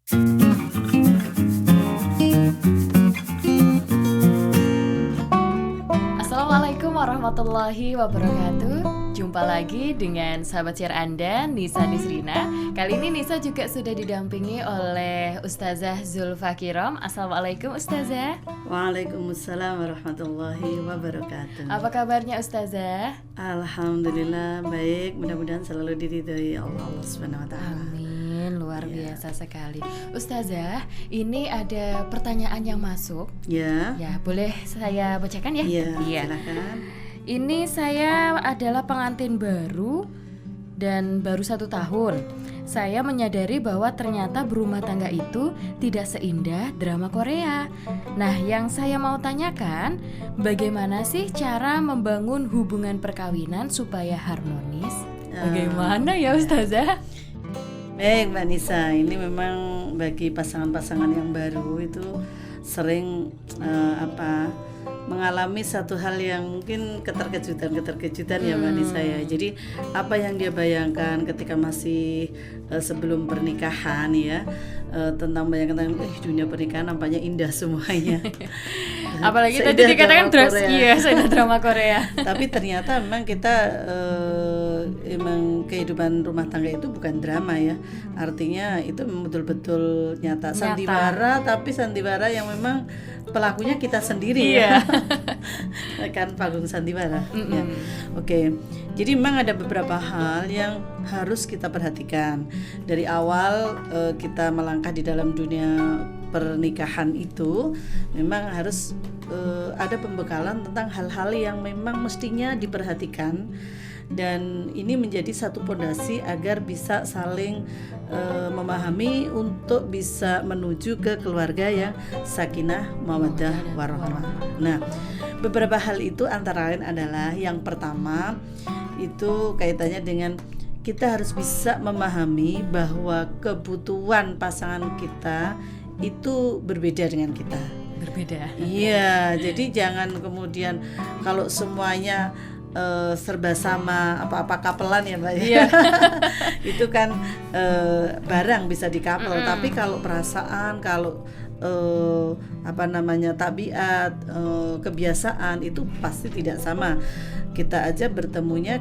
Assalamualaikum warahmatullahi wabarakatuh. Jumpa lagi dengan sahabat share Anda, Nisa Nisrina. Kali ini Nisa juga sudah didampingi oleh Ustazah Zulfa Kirom. Assalamualaikum Ustazah. Waalaikumsalam warahmatullahi wabarakatuh. Apa kabarnya Ustazah? Alhamdulillah baik, mudah-mudahan selalu diridhoi Allah Subhanahu wa taala. Amin, luar biasa sekali. Ustazah, ini ada pertanyaan yang masuk. Ya. Ya, boleh saya bacakan ya? Iya. Silakan. Ini saya adalah pengantin baru dan baru 1 tahun. Saya menyadari bahwa ternyata berumah tangga itu tidak seindah drama Korea. Nah, yang saya mau tanyakan, bagaimana sih cara membangun hubungan perkawinan supaya harmonis? Bagaimana ya Ustazah? Baik Mbak Nisa, ini memang bagi pasangan-pasangan yang baru itu sering mengalami satu hal yang mungkin keterkejutan ya Mbak Nisa ya. Jadi apa yang dia bayangkan ketika masih sebelum pernikahan ya, tentang bayangan dunia pernikahan nampaknya indah semuanya. Apalagi tadi dikatakan drama Korea. Tapi ternyata memang kita emang kehidupan rumah tangga itu bukan drama ya. Artinya itu betul-betul nyata. Sandiwara, tapi sandiwara yang memang pelakunya kita sendiri ya. Kan panggung sandiwara ya. Oke. Jadi memang ada beberapa hal yang harus kita perhatikan dari awal kita melangkah di dalam dunia pernikahan itu. Memang harus ada pembekalan tentang hal-hal yang memang mestinya diperhatikan, dan ini menjadi satu pondasi agar bisa saling memahami untuk bisa menuju ke keluarga yang sakinah mawaddah warahmah. Nah, beberapa hal itu antara lain adalah yang pertama itu kaitannya dengan kita harus bisa memahami bahwa kebutuhan pasangan kita itu berbeda dengan kita. Berbeda. Iya, jadi jangan kemudian kalau semuanya serba sama, apa-apa kapelan ya Mbak ya. Itu kan barang bisa dikapel, tapi kalau perasaan, kalau tabiat, kebiasaan itu pasti tidak sama. Kita aja bertemunya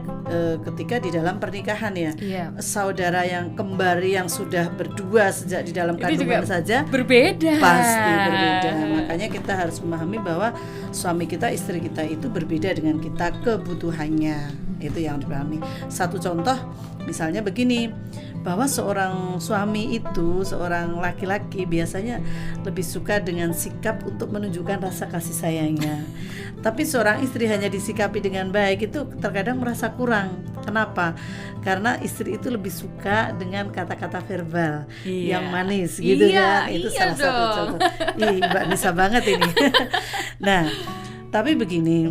ketika di dalam pernikahan ya. Saudara yang kembar yang sudah berdua sejak di dalam kandungan saja berbeda. Pasti berbeda. Makanya kita harus memahami bahwa suami kita, istri kita itu berbeda dengan kita kebutuhannya. Itu yang dipahami. Satu contoh misalnya begini, bahwa seorang suami itu, seorang laki-laki biasanya lebih suka dengan sikap untuk menunjukkan rasa kasih sayangnya. Tapi seorang istri hanya disikapi dengan baik itu terkadang merasa kurang. Kenapa? Karena istri itu lebih suka dengan kata-kata verbal yang manis gitu kan. Itu salah satu contoh. Mbak Nisa banget ini. Nah, tapi begini,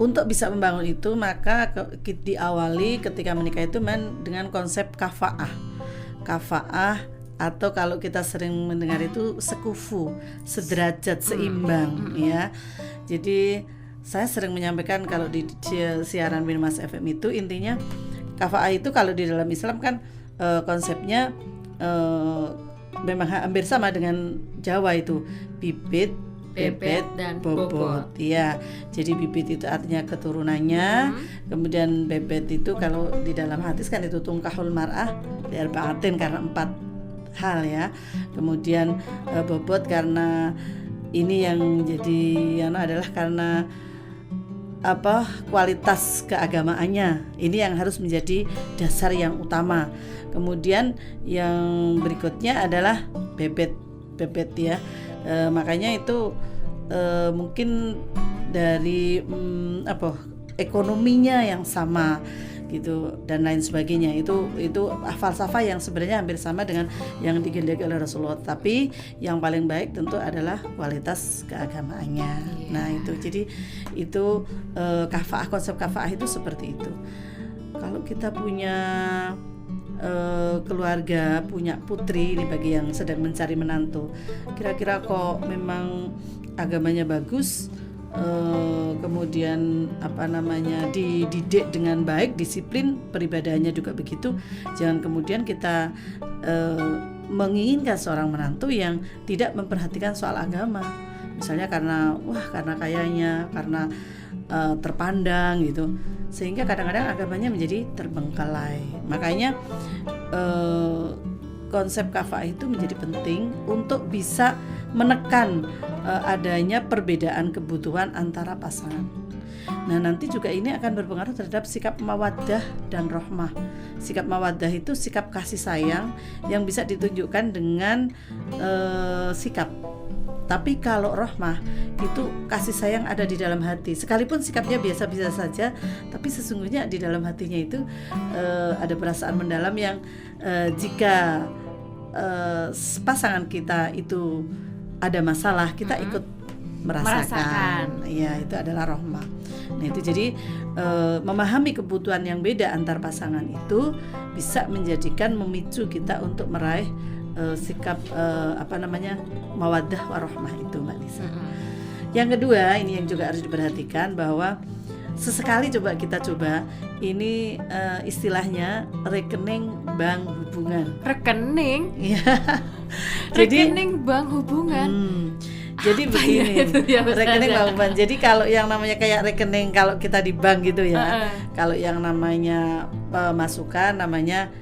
untuk bisa membangun itu maka diawali ketika menikah itu dengan konsep kafaah atau kalau kita sering mendengar itu sekufu, sederajat, seimbang ya. Jadi saya sering menyampaikan kalau di siaran Binmas FM itu intinya kafaah itu kalau di dalam Islam kan konsepnya memang hampir sama dengan Jawa itu bibit, bebet dan bobot. Iya. Jadi bibit itu artinya keturunannya, kemudian bebet itu kalau di dalam hadis kan itu tungkahul mar'ah biarba'atin karena 4 hal ya. Kemudian bobot karena ini yang jadi adalah karena kualitas keagamaannya. Ini yang harus menjadi dasar yang utama. Kemudian yang berikutnya adalah bebet ya. Makanya itu mungkin dari ekonominya yang sama gitu dan lain sebagainya. Itu falsafah yang sebenarnya hampir sama dengan yang digendaki oleh Rasulullah, tapi yang paling baik tentu adalah kualitas keagamaannya. Nah itu jadi itu kafaah, konsep kafaah itu seperti itu. Kalau kita punya keluarga, punya putri, ini bagi yang sedang mencari menantu, kira-kira kok memang agamanya bagus, kemudian dididik dengan baik, disiplin peribadahannya juga begitu. Jangan kemudian kita menginginkan seorang menantu yang tidak memperhatikan soal agama, misalnya karena kayanya, karena terpandang gitu, sehingga kadang-kadang agamanya menjadi terbengkalai. Makanya konsep kafa'ah itu menjadi penting untuk bisa menekan adanya perbedaan kebutuhan antara pasangan. Nah, nanti juga ini akan berpengaruh terhadap sikap mawaddah dan rahmah. Sikap mawaddah itu sikap kasih sayang yang bisa ditunjukkan dengan sikap. Tapi kalau rahmah itu kasih sayang ada di dalam hati. Sekalipun sikapnya biasa-biasa saja, tapi sesungguhnya di dalam hatinya itu ada perasaan mendalam yang jika pasangan kita itu ada masalah, kita ikut merasakan. Ya, itu adalah rahmah. Nah, itu jadi memahami kebutuhan yang beda antar pasangan itu bisa menjadikan memicu kita untuk meraih sikap mawaddah warahmah itu, Mbak Nisa. Yang kedua, ini yang juga harus diperhatikan bahwa sesekali kita coba ini istilahnya rekening bank hubungan. Rekening? Iya. Rekening bank hubungan. Jadi begini, rekening bank hubungan. Jadi kalau yang namanya kayak rekening kalau kita di bank gitu ya. Kalau yang namanya pemasukan namanya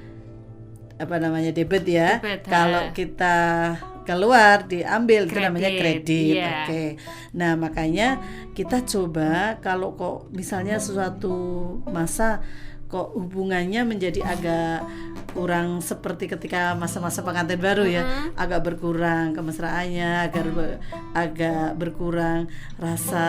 debit ya. Kalau kita keluar diambil itu namanya kredit. Yeah. Oke. Nah, makanya kita coba kalau kok misalnya suatu masa kok hubungannya menjadi agak kurang seperti ketika masa-masa pengantin baru ya, agak berkurang kemesraannya, agak berkurang rasa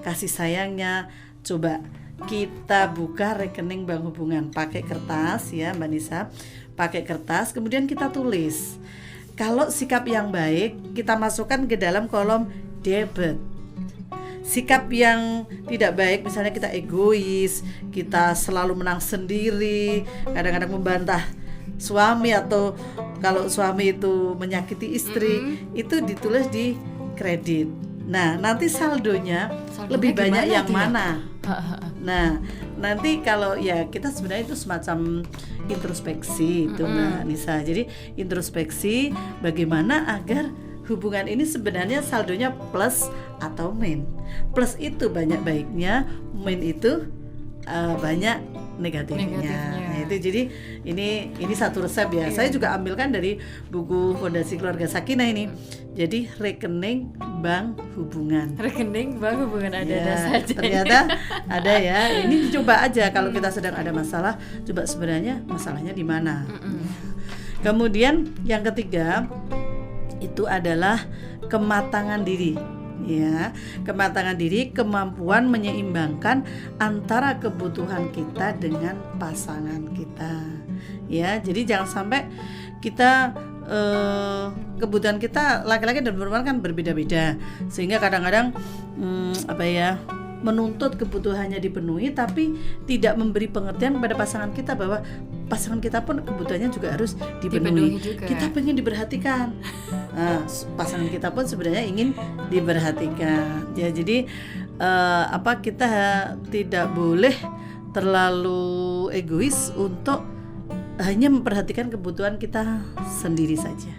kasih sayangnya, coba kita buka rekening bank hubungan pakai kertas ya, Mbak Nisa. Pakai kertas, kemudian kita tulis. Kalau sikap yang baik kita masukkan ke dalam kolom debit. Sikap yang tidak baik, misalnya kita egois, kita selalu menang sendiri, kadang-kadang membantah suami, atau kalau suami itu menyakiti istri, itu ditulis di kredit. Nah, nanti saldonya lebih banyak yang mana? Nah, nanti kalau ya kita sebenarnya itu semacam introspeksi itu, Mbak Nisa. Jadi introspeksi bagaimana agar hubungan ini sebenarnya saldonya plus atau min. Plus itu banyak baiknya, min itu banyak negatifnya. Nah, itu jadi ini satu resep ya. Saya juga ambilkan dari buku Fondasi Keluarga Sakinah ini. Jadi rekening bank hubungan. Rekening bank hubungan ada saja. Ternyata ada ya. Ini dicoba aja kalau kita sedang ada masalah, coba sebenarnya masalahnya di mana. Kemudian yang ketiga itu adalah kematangan diri. Ya, kematangan diri, kemampuan menyeimbangkan antara kebutuhan kita dengan pasangan kita. Ya, jadi jangan sampai kita kebutuhan kita laki-laki dan perempuan kan berbeda-beda, sehingga kadang-kadang menuntut kebutuhannya dipenuhi tapi tidak memberi pengertian kepada pasangan kita bahwa pasangan kita pun kebutuhannya juga harus dipenuhi juga. Kita pengen diperhatikan, pasangan kita pun sebenarnya ingin diperhatikan ya. Jadi kita tidak boleh terlalu egois untuk hanya memperhatikan kebutuhan kita sendiri saja.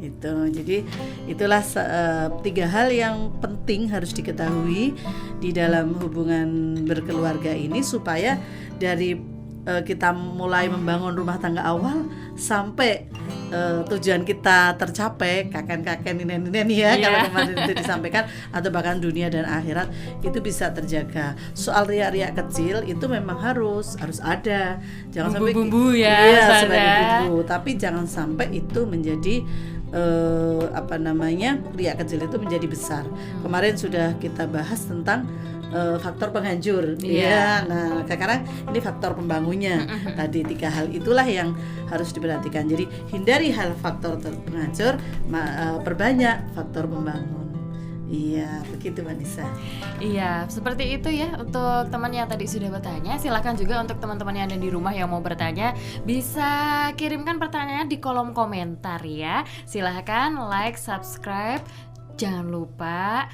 Itu. Jadi itulah 3 hal yang penting harus diketahui di dalam hubungan berkeluarga ini, supaya dari kita mulai membangun rumah tangga awal sampai tujuan kita tercapai, kakek-kakek nenek-nenek ya, kalau kemarin itu disampaikan, atau bahkan dunia dan akhirat itu bisa terjaga. Soal riak-riak kecil itu memang harus ada, jangan bumbu-bumbu sampai ya, sebagai bumbu, tapi jangan sampai itu menjadi riak kecil itu menjadi besar. Kemarin sudah kita bahas tentang faktor penghancur, ya. Nah, sekarang ini faktor pembangunnya. Tadi 3 hal itulah yang harus diperhatikan. Jadi hindari hal faktor penghancur, perbanyak faktor pembangun. Iya, begitu Mbak Nisa. Iya, seperti itu ya untuk teman yang tadi sudah bertanya. Silakan juga untuk teman-teman yang ada di rumah yang mau bertanya, bisa kirimkan pertanyaan di kolom komentar ya. Silakan like, subscribe Jangan lupa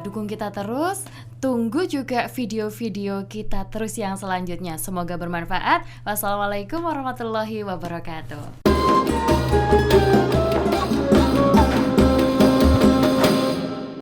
dukung kita terus. Tunggu juga video-video kita terus yang selanjutnya. Semoga bermanfaat. Wassalamualaikum warahmatullahi wabarakatuh.